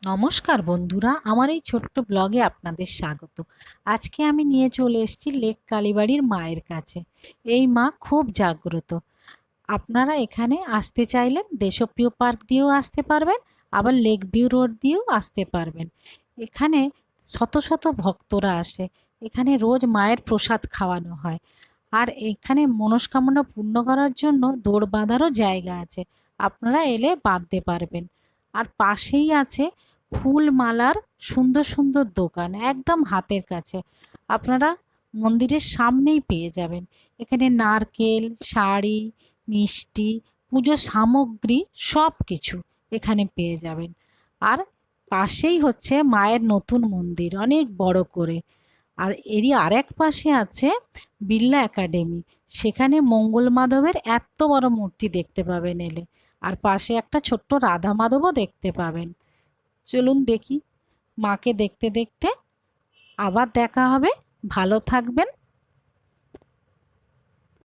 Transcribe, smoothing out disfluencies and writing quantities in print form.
নমস্কার বন্ধুরা, আমার এই ছোট্ট ব্লগে আপনাদের স্বাগত। আজকে আমি নিয়ে চলে এসেছি লেক কালীবাড়ির মায়ের কাছে। এই মা খুব জাগ্রত। আপনারা এখানে আসতে চাইলে দেশপ্রিয় পার্ক দিয়েও আসতে পারবেন, আবার লেক ভিউ রোড দিয়েও আসতে পারবেন। এখানে শত শত ভক্তরা আসে। এখানে রোজ মায়ের প্রসাদ খাওয়ানো হয়। আর এখানে মনস্কামনা পূর্ণ করার জন্য দৌড় বাঁধারও জায়গা আছে, আপনারা এলে বাঁধতে পারবেন। আর পাশেই আছে ফুলমালার সুন্দর সুন্দর দোকান, একদম হাতের কাছে। আপনারা মন্দিরের সামনেই পেয়ে যাবেন। এখানে নারকেল, শাড়ি, মিষ্টি, পুজোর সামগ্রী সব কিছু এখানে পেয়ে যাবেন। আর পাশেই হচ্ছে মায়ের নতুন মন্দির, অনেক বড় করে। আর এরই আরেক পাশে আছে বিড়লা একাডেমি। সেখানে মঙ্গল মাধবের এত বড় মূর্তি দেখতে পাবেন এলে। আর পাশে একটা ছোট্ট রাধা মাধবও দেখতে পাবেন। চলুন দেখি মাকে দেখতে দেখতে। আবার দেখা হবে। ভালো থাকবেন।